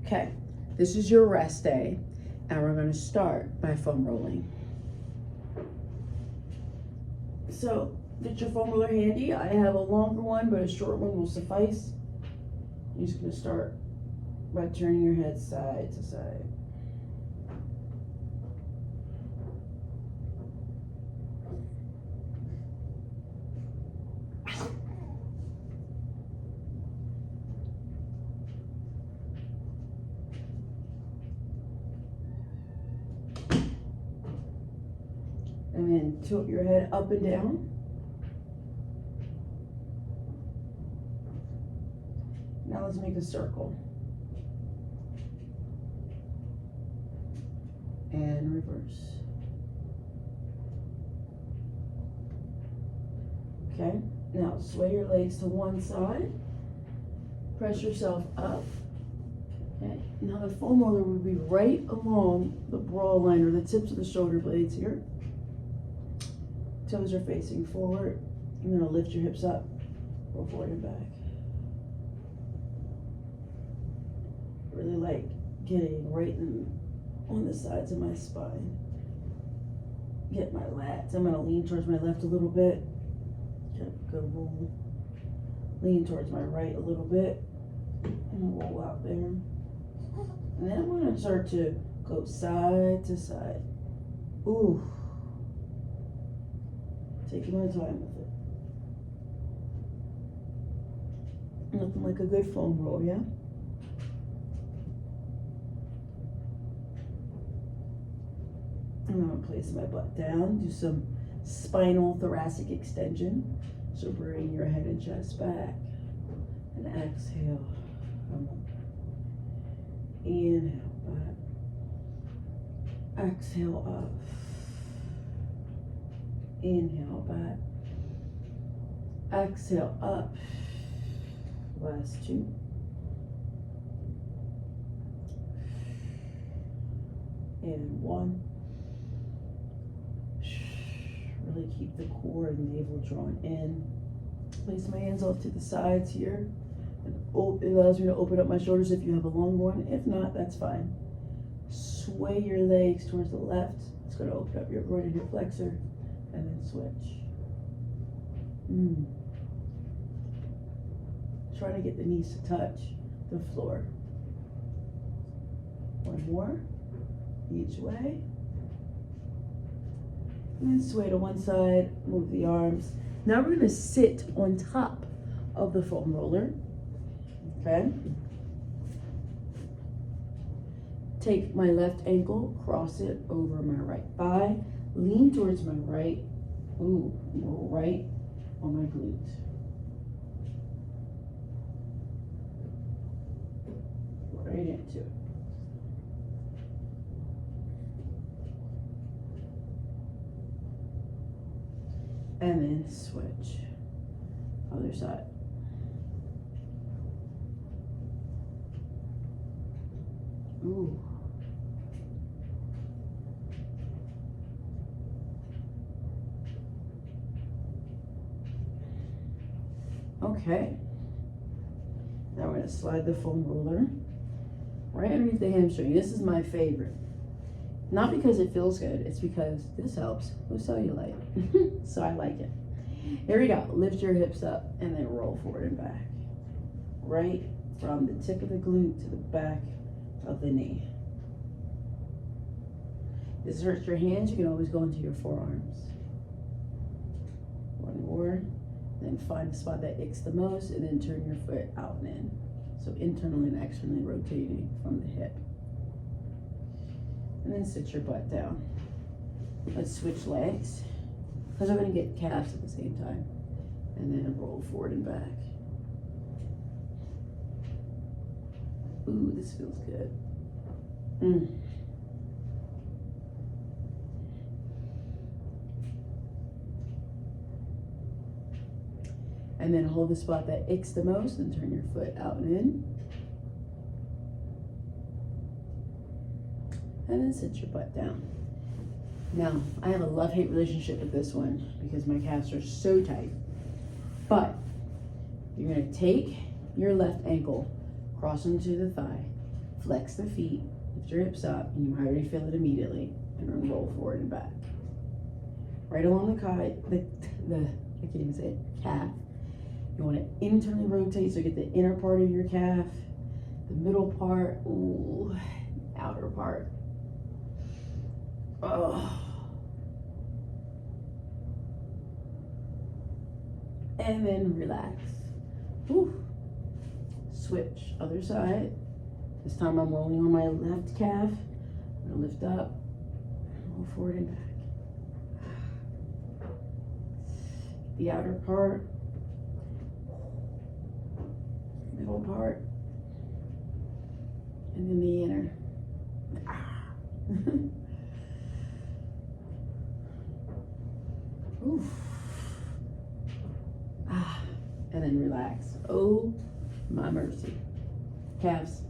Okay, this is your rest day, and we're gonna start by foam rolling. So get your foam roller handy. I have a longer one, but a short one will suffice. You're just gonna start by turning your head side to side. And then tilt your head up and down. Now let's make a circle. And reverse. Okay, now sway your legs to one side. Press yourself up. Okay, now the foam roller will be right along the brow line or the tips of the shoulder blades here. Toes are facing forward. You're gonna lift your hips up, roll forward and back. Really like getting right on the sides of my spine. Get my lats. I'm gonna lean towards my left a little bit. Go roll. Lean towards my right a little bit. And roll out there. And then I'm gonna start to go side to side. Ooh. Taking my time with it. Looking like a good foam roll, yeah? I'm gonna place my butt down, do some spinal thoracic extension. So bring your head and chest back. And exhale. Come on. Inhale back. Exhale up. Inhale back. Exhale up. Last two. And one. Really keep the core and navel drawn in. Place my hands off to the sides here. And it allows me to open up my shoulders if you have a long one. If not, that's fine. Sway your legs towards the left. It's going to open up your groin and your flexor. And then switch. Try to get the knees to touch the floor. One more. Each way. And then sway to one side, move the arms. Now we're gonna sit on top of the foam roller, okay? Take my left ankle, cross it over my right thigh, lean towards my right, roll right on my glute. Right into it. And then switch. Other side. Ooh. Okay. Now we're going to slide the foam roller right underneath the hamstring. This is my favorite. Not because it feels good, it's because this helps with cellulite. So I like it. Here we go. Lift your hips up and then roll forward and back. Right from the tip of the glute to the back of the knee. If this hurts your hands, you can always go into your forearms. One more. Then find the spot that aches the most and then turn your foot out and in. So internally and externally rotating from the hip. And then sit your butt down. Let's switch legs, because I'm going to get calves at the same time. And then roll forward and back. Ooh, this feels good. And then hold the spot that aches the most and turn your foot out and in. And then sit your butt down. Now, I have a love-hate relationship with this one because my calves are so tight. But you're going to take your left ankle, cross into the thigh, Flex the feet, lift your hips up, and you might already feel it immediately. And then roll forward and back. Right along the I can't even say it, calf. You want to internally rotate so you get the inner part of your calf, the middle part, ooh, outer part. Oh. And then relax. Ooh. Switch, other side. This time I'm rolling on my left calf. I'm gonna lift up, roll forward and back. The outer part, middle part, and then the inner. Oof. And then relax. Oh my mercy. Calves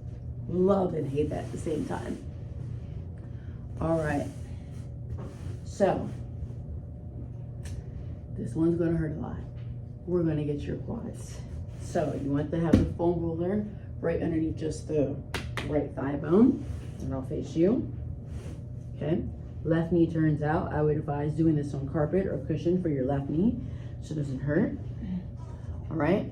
love and hate that at the same time. All right. So this one's gonna hurt a lot. We're gonna get your quads. So you want to have the foam roller right underneath just the right thigh bone, and I'll face you. Okay. Left knee turns out. I would advise doing this on carpet or cushion for your left knee so it doesn't hurt. All right.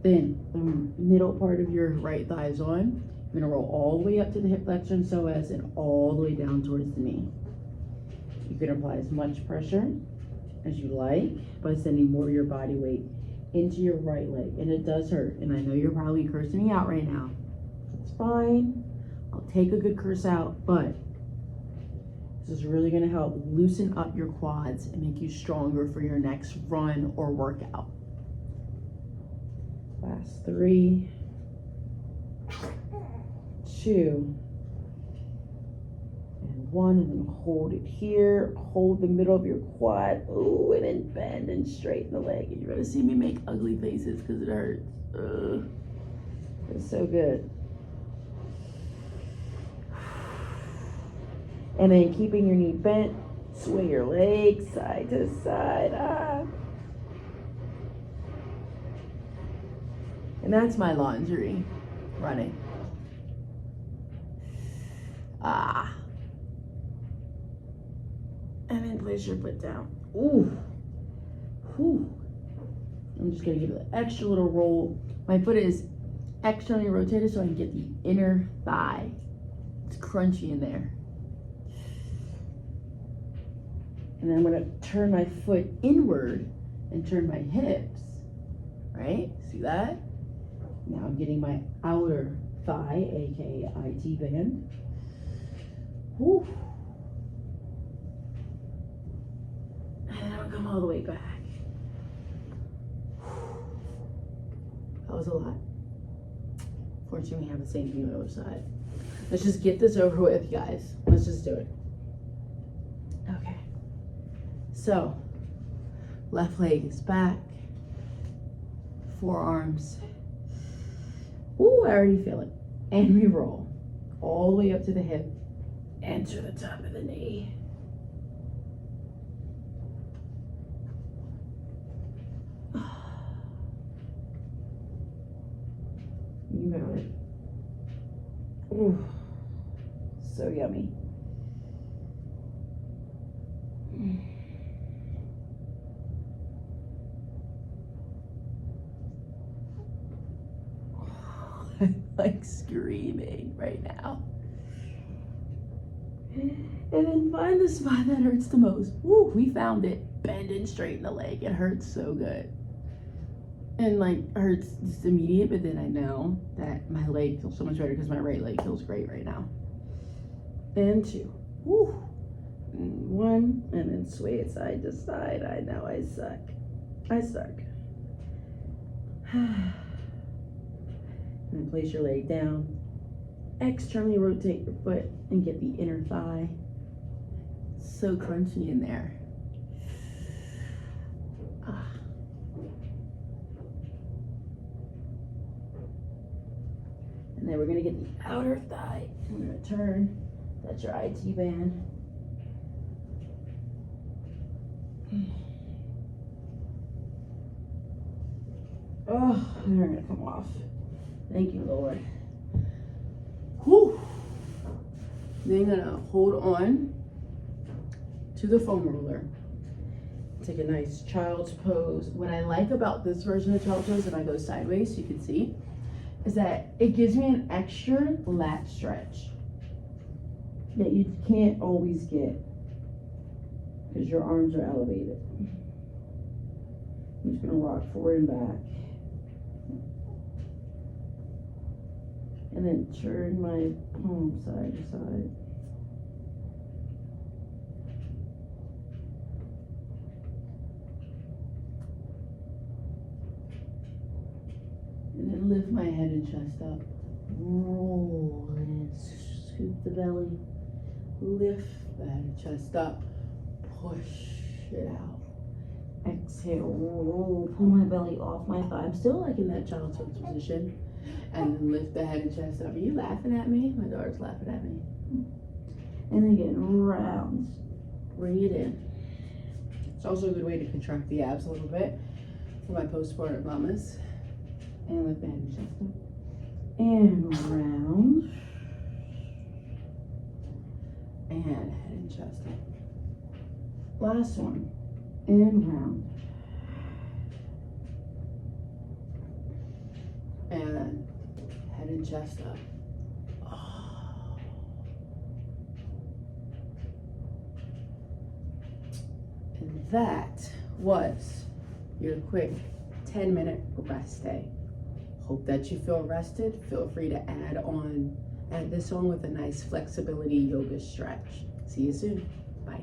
Then the middle part of your right thigh is on. You're gonna roll all the way up to the hip flexion psoas and all the way down towards the knee. You can apply as much pressure as you like by sending more of your body weight into your right leg. And it does hurt. And I know you're probably cursing me out right now. It's fine. I'll take a good curse out, but this is really gonna help loosen up your quads and make you stronger for your next run or workout. Last 3, 2, and 1, and then hold it here. Hold the middle of your quad. Ooh, and then bend and straighten the leg. You're gonna see me make ugly faces because it hurts. It's so good. And then keeping your knee bent, sway your legs side to side. And that's my laundry running. And then place your foot down. Ooh. Whew. I'm just gonna give it an extra little roll. My foot is externally rotated so I can get the inner thigh. It's crunchy in there. And then I'm gonna turn my foot inward and turn my hips, right? See that? Now I'm getting my outer thigh, aka IT band. Whew. And then I'll come all the way back. That was a lot. Fortunately, we have the same thing on the other side. Let's just get this over with, guys. Let's just do it. Okay. So, left leg is back. Forearms. Ooh, I already feel it. And we roll all the way up to the hip and to the top of the knee. You got it. Ooh, so yummy. I'm like screaming right now. And then find the spot that hurts the most. Woo, we found it. Bend and straighten the leg. It hurts so good. And like hurts just immediate, but then I know that my leg feels so much better because my right leg feels great right now. And 2. Woo. And 1, and then sway it side to side. I know I suck. I suck. And then place your leg down. Externally rotate your foot and get the inner thigh. So crunchy in there. And then we're gonna get the outer thigh. We're gonna turn. That's your IT band. Oh, they're gonna come off. Thank you, Lord. Whew. Then you're gonna hold on to the foam roller. Take a nice child's pose. What I like about this version of child's pose, if I go sideways so you can see, is that it gives me an extra lat stretch that you can't always get because your arms are elevated. I'm just gonna rock forward and back. And then turn my palm side to side. And then lift my head and chest up. Roll and scoop the belly. Lift the head and chest up. Push it out. Exhale, roll, pull my belly off my thigh. I'm still like in that child's pose position. And then lift the head and chest up. Are you laughing at me? My daughter's laughing at me. And again, round. Bring it in. It's also a good way to contract the abs a little bit for my postpartum mamas. And lift the head and chest up. And round. And head and chest up. Last one. And round. And head and chest up. Oh. And that was your quick 10-minute rest day. Hope that you feel rested. Feel free to add this on with a nice flexibility yoga stretch. See you soon. Bye.